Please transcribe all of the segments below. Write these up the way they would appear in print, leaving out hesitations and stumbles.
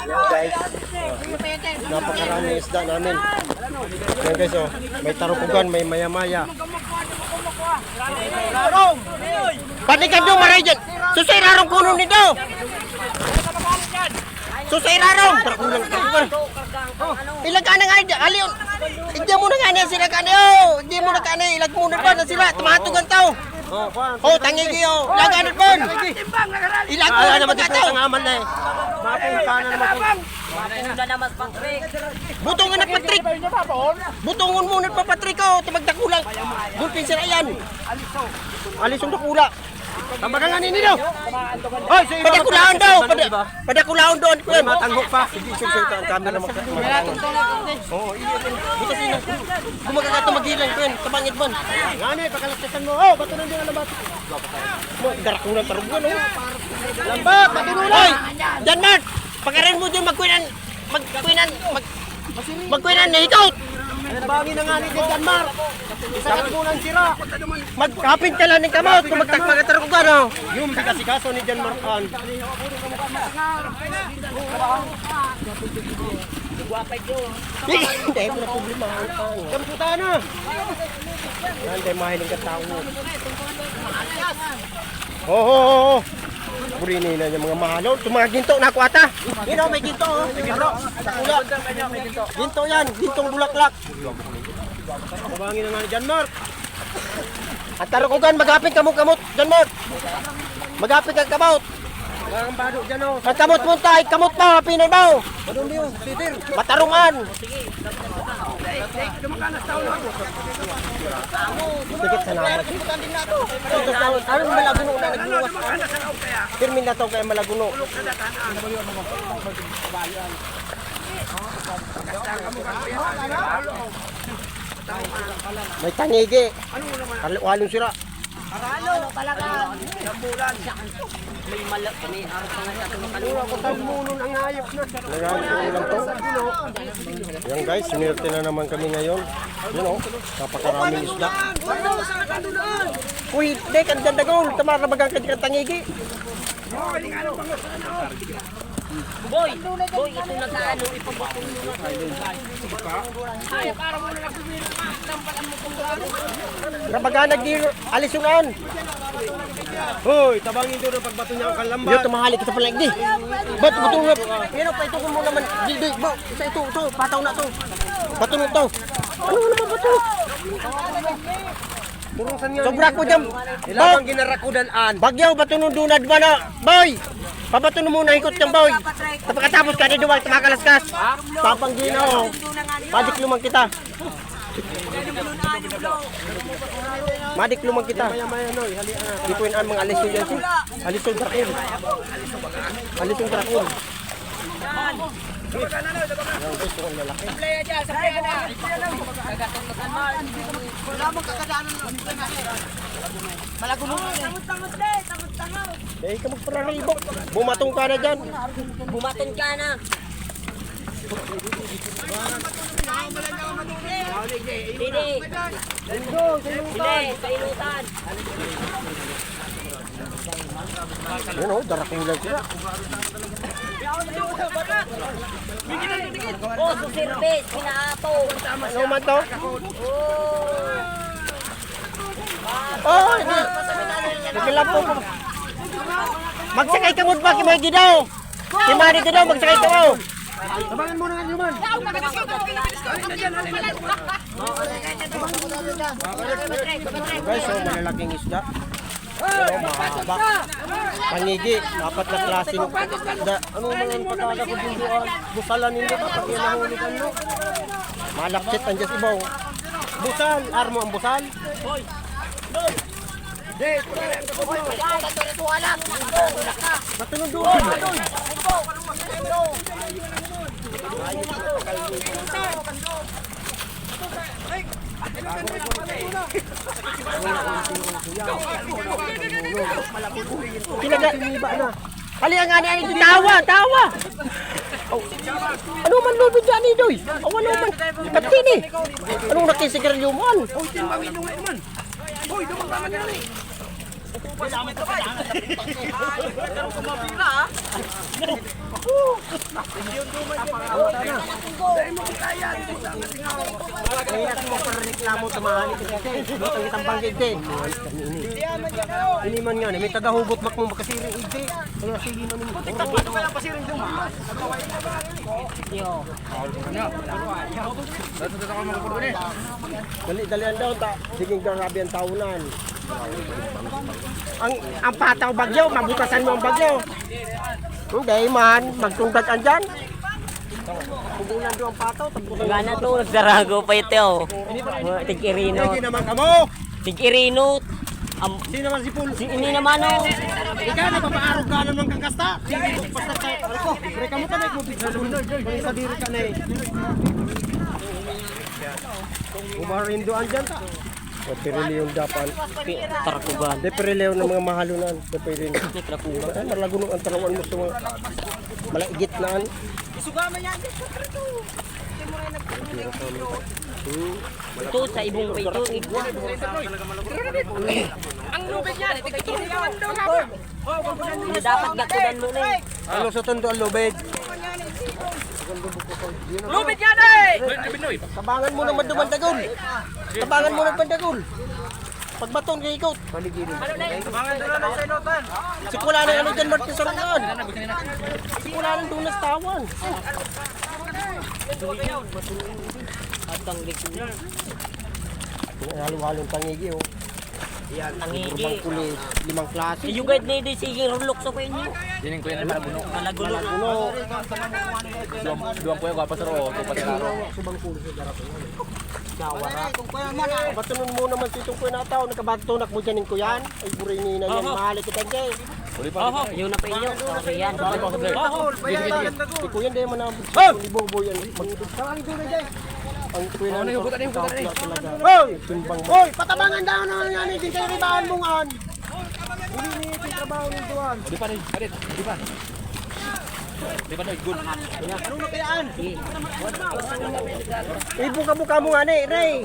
Guys, napakaraming isda namin. Yan guys, oh, may tarupugan, may maya-maya. Balikan nyo, maray dyan. Susay rarong kuno nito. Susay rarong. Ilag ka na nga, aliyon. Hindi mo na nga niya sila ka niyo. Hindi mo na ka niya, ilag mo na pa na sila. Tumatugan tao. Oh, tangigi oh. Laganit po. Ilag mo na magkataw. Tangaman na eh. Mapunta na naman. Butongan na Patrick. Butongan mo na pa Patrick oh. Tumagdakulang. Gulpin sila yan. Alisong dakula. Tambagan nga nino. Hoy, padakulaon daw. Padakulaon doon. Matanghok pa. Sige, sige, kami na magkakaroon. Oo, iyon. Buto sino. Gumagagat na maghilang ko yan. Kabangit man. Ngani, pakalaktasan mo. Oh, bato nandiyan na bato. Darak mo na tarugan. Lambat, matunulan. Hoy, John Mart. Pagkarin mo dyan magkuinan na hikaut. Bangin na nga ni John Mart. Isakat mo lang sira. Magkapin ka lang ng kamot kung magtakpagatarong ka, no? Yung kasi kaso ni John Marcan. Hindi, wala problema. Kamputa na. Yan, tayo mahiling katao. Oo. Burini na yung mga mahalo. Mga ginto na ako ata. Yun may ginto. Ginto yan. Gintong bulaklak. Kabangin na nga ni John Mark. At tarukugan, magapin kamot-kamot, John Mark. Magapin kang kamot. Ang kamot mo tayo, kamot mo, hapinin mo. Matarungan. Dikit sa naman. Anong malaguno na nagluwas? Pirmin na ito kaya malaguno. May tangigi. Walong sira. Ano talaga? Sambulan. May malak kami aras nga sa tumakalura ko talmunon ang ayop na. Lang to. Yan guys, sinirte na naman kami ngayon. You know, napakaraming isda. Uy, dek, ang ganda ko. Tamar na bagang tangigi. Boy, ito na taano ipabakong mo na. Ay, para mo na nagbibiro ka. Tampalan mo kung gaano. Nabaganag di alisungan. Hoy, tabangin doon ang pagbato niya ang kalamba. Yo, tumahali kita pala di. Ba't bato na? Pero pa ito ko mo naman. Di, bo, isa ito, pataw na to. Bato na to. Ano naman bato? Purusan niya. Sobra ko dyan. Ilang ginarakudan-an. Bagyaw, bato nung dunad ba na? Boy! Pabato na muna ikot yung boy. Pagkatapos ka ni Duwag, tumakalaskas. Tapang ginaw. Madik lumang kita. Madik lumang kita. Ituin ang mga alisyon yan. Alisyon trakul. Alisyon trakul. Dahil ka magpararibok. Bumatong ka na dyan. Bumaton ka na. Dili. Painutan. Ano, darakulan sila. Oh, sa service, pinaato. Ano man to? Oh, hindi lang po. Magsakay ka mo ba, Kimagi daw? Kimagi daw, magsakay ka mo. Tabangan mo na nga naman. Guys, so malalaking isda. Pero mahaba. Pangigi, apat na klaseng isda. Ano naman ang pagkaka ko dito? Busalan nila kapag yan ang ulitan mo. Malaksit ang Diyos ibaw. Busal, armo ang busal. Matulog doon. Kinaga na. Halihan nga niya, tawa. Oh. Ano man lubid dyan ni Doy? Ano man? Katini. Anong nakisigarilyo mo? Hoy, timbangin nyo ngayon man. Hoy, dumang ka na eh. Kaya natin mo para reklamo sa mahali kasi butang kitang banggit din. Ini man nga, may tagahugot mak mo makasiring igdi. Kaya sige man mo. Ito kaya pasiring dun. Dali-dalian daw ta. Siging grabe ang taunan. Ang pataw bagyo, mabutasan mo ang bagyo. Hindi man, magtungtag andyan. Pugulan doon ang pataw, tabutan. Nga na to, nagsarago pa ito. Tig-irino. Hindi naman kamo. Tig-irino. Sino naman si Pul? Ini naman o. Ikaw, napapaarog ka naman kang kasta. Basta tayo. Ako, break mo tayo. Kung sa diri ka na eh. Umarindo andyan ta. Periliyo yung dapan. Tarkugan. De periliyo ng mga mahalunan. De periliyo. Ay, malagunog ang tarawan mo sa mga malaigit naan. Ito sa ibong pa ito. Ang lubid niya, tigtulungan daw na. Dapat gakudan mo na eh. Ano sa tondo ang lubid? Lubid niya na eh! Tabangan mo ng madumandagol. Tabangan mo ng pandagol. Pagbaton kay ikot. Sikula na ano dyan, Martin Sarangan. Sikula na dunas tawan. Atang likod. Halo-halong tangigi oh. Tangigi. Urbang kulis, 5 klase. Yung guide na ito, sige, rulok sa inyo. Dining ko yan naman abuno. Malagulo. Uno. Duwang ko yung kapasaro. Tupat na araw. Subang kulis sa darap. Nawara. Batunon mo naman si Tungkoy na tao. Nagkabatunak mo dyan ko yan. Ay burini na yan. Mahali kita dyan. Uli pa. Yun na pa inyo. Okay yan. Iko yan dahil man ang libo-bo yan. Sarang ito na dyan. Ang kuya na ito. Hoy! Hoy! Patabangan daw na yan. Hindi kayo ribahan mong an. Hindi niya yung trabaho nito an. Di pa rin. Adit. Di pa. Di pa rin. Good. Ano na kayaan? Ibuka-buka mo nga ni, Ray.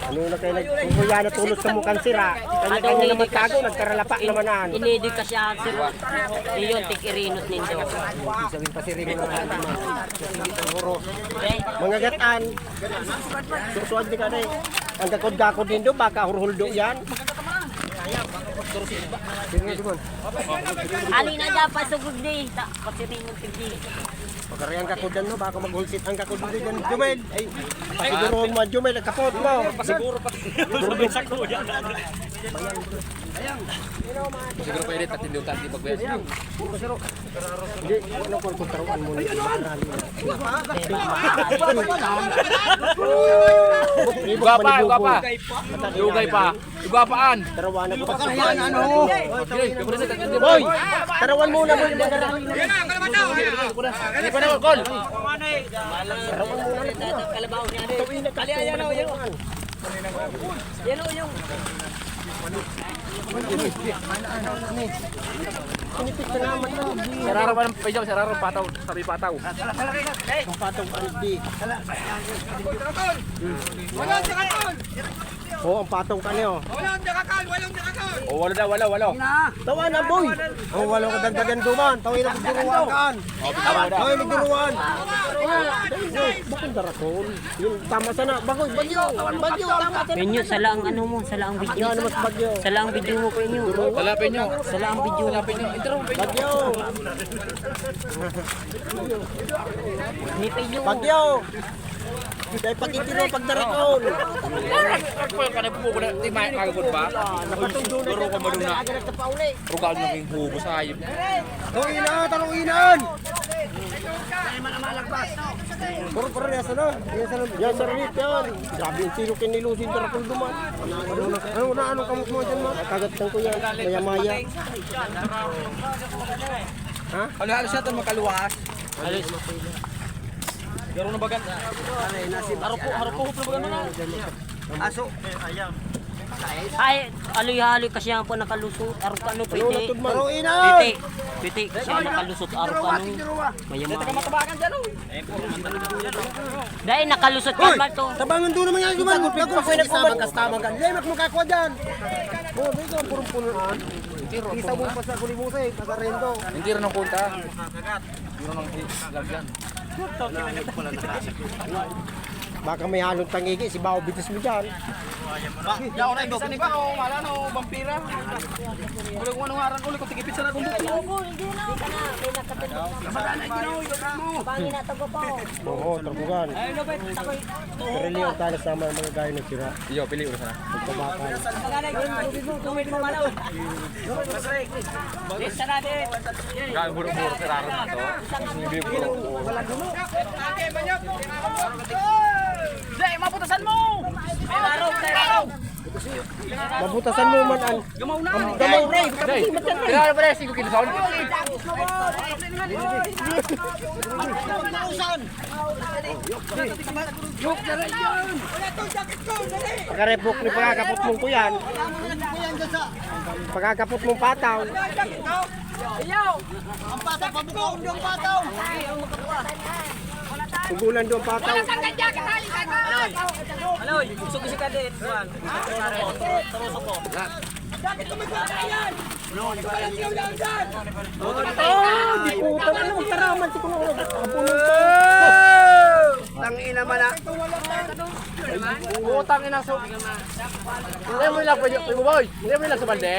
Ano na kayo nagkuya na tulog sa mukhang sira? Kanya-kanya naman tago, nagkaralapa namanan. Inidig ka siya, sir. Iyon, tig-irinot ninyo. Sabihin pa si Ray mo na naman. Okay? Mga gatan. Susuad di ka na eh. Ang gakod-gakod din doon, baka hurhuldo yan. Ali na dyan, pasugod di. Pasirinot tig-di. Pagkari ang kakodan mo, baka maghulsit ang kakodan din. Jumel, ay, pasiguroon mo, Jumel, nagkapot mo. Pasiguro pa. Siguro pa edit at hindi utan di pagbayad. Hindi, ano kung kontrawan mo nito, makarali na. Ugapa, ugapa. Ugay pa. Ugapaan. Tarawan ako. Pagkarayan ano? Boy, tarawan muna mo yung magarali na. Hindi pa na gol. Tarawan muna na. Kalabaw niya. Tawin na kasi. Yan o, Yan o, yung. Pinipit na naman na. Sararo pa ng pajaw, sararo pataw, sabi pataw. Ang patong kalbi. Walang jakakal! Oo, ang patong ka niyo. Walang jakakal! Walang jakakal! O wala daw, wala. Tawa na, boy. Ang walang kadagdagan duman. Tawin na pagduruan kaan. Tawin nagduruan. Bakit darakol? Yung tama sana. Bagoy, bagyo. Bagyo, tama sana. Penyo, sala ang ano mo, sala ang video. Yan, mas bagyo. Sala ang video mo, Penyo. Lalapin nyo. Sala ang video. Bagyo. Ni Penyo. Bagyo. Dahil pag-itiro, pagdarakol. Ako yung kanay pupo ko na timay kagod ba? Napatundo na. Turo ko mo doon na. Agad na pauli. Rugal naging hubo sa hayop. Taruinan, taruinan. Puro nasa nun. Yan sa rinit yan. Grabe yung sino kinilusin darakol duman. Ano kamot mo dyan mo? Kagatang ko yan. Maya-maya. Ha? Halos siya ito makaluwas. Garo na bagan. Harupo na bagan na. Aso. Ay, aloy-haloy kasi ang po nakalusot. Araw ka ano, pwede. Taruinan. Pwede kasi ang nakalusot. Araw ka ano. Mayama. Matabakan dyan o. Dahil nakalusot ka ba ito? Tabangan doon naman yan. Duman. Pagod pa ko yung nagkuman. Kastamang ka. Lemak mo kakwa dyan. Dito, purong punuan. Isa mo pa sa kulimuse, kasarendo. Hindi rin ang punta. Hindi rin ang lagyan. Baka may halong tangigi, si Bao bitis mo dyan. Yaw na ibo. Kani ba o wala no vampira. Kulo ko anong aran ulo ko tigipit sa akong buko. Bangin na tago po. Oo, tarbugan. Karili ang talas naman mga gaya ng sira. Iyo, pili ulit na. Pagkabakal. Tumit mo malaw. Isa na din. Kaya buro-buro sa raron na to. Hindi buro. Dai, maputasan mo. May laro, may laro. Mabutasan mo man ang Gamaw na. gamaw ray. Kailangan pa rin 5 kilos on. Pagkarepok ni pagkakapot mong kuyan. Pagkakapot mong pataw. Tugulan doon pataw. Aloy, usok si ka din. Juan. Oh, di puta na naman taraman si kuno. Kapunon to. Tangina man na. Utang ina so. Hindi mo ilang pwede boy. Hindi mo ilang sa balde.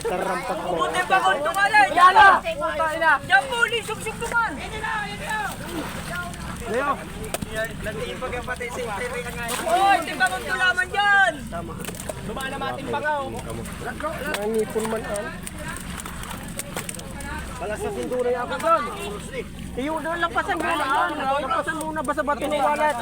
Tarampak mo. Bakon tumalay. Yan na. Utang ina. Yan po, lisok-sok tuman. Oy, timbang ko laman dyan. Nangipon man an. Balas sa sindura yung ako doon. Iyo doon lampasan mo na an. Lampasan mo na ba sa bato ng walat?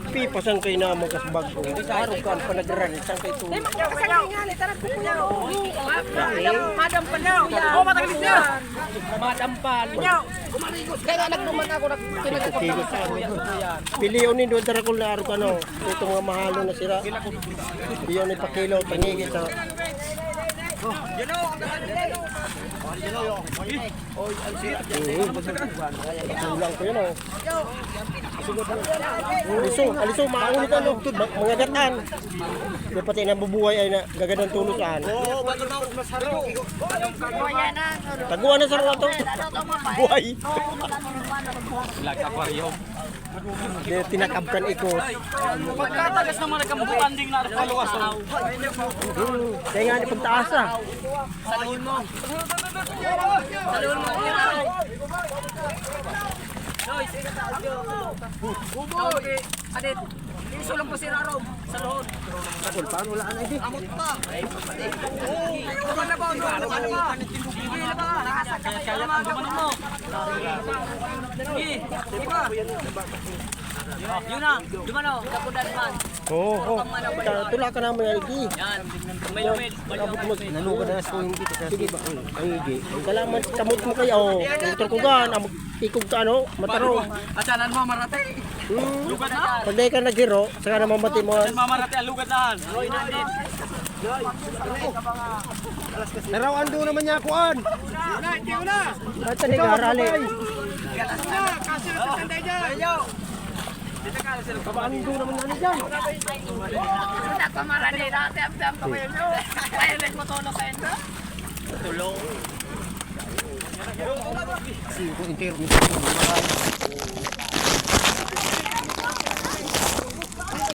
Pipasan kayo na magkasbag ko. Araw ka ang panagaran. Saan kayo tulog? Madam pa daw. Oh, matagalis niya. Madam pa. Kaya nagduman ako Kilo sa ano. Piliyon ni doon dara ko na araw ka no. Ito mga mahalo na sira. Piliyon ni pakilo. Tangigi sa... Kulang ko yun oh. Alisong, maangulit ano, mga gatan. Kaya pati nabubuhay ay na gagadang tulusan. Taguan na sa mga to. Buhay. Lag aquarium. Tinakabkan ikot. Pagkatagas naman nagkambukan ding na paluwas. Kaya nga ni pagtaas ah. Salun mo. Buboy. Adit. Iso lang po si Rarong sa lohon. Paano wala na hindi? Amot pa. Ano ba? Ano ba? Sige na ba? Kaya ang gumanon mo. Sige. Sige pa. Yun na. Dumano. Kapudan man. Oo. Tula ka naman yan iki. Yan. May lumit. Abot mo, naluga na sa hindi ka sige ba ang igi. Ang kalaman kamot mo kayo. Motor ko gan, ikog ka ano, mataro. Asanan mo marate. Lugad na. Pag dahil ka nagiro, saka naman mati mo. Mamarate ang lugad na. Roy na din. Narawan doon naman niya kuan. At sa nag-arali. Kasi sa sanday dyan. Kabaanin doon naman niya dyan. Sunak pa marani. Dati am-dam pa kayo nyo. Kaya rin mo tulong kayo nyo. Siko intero.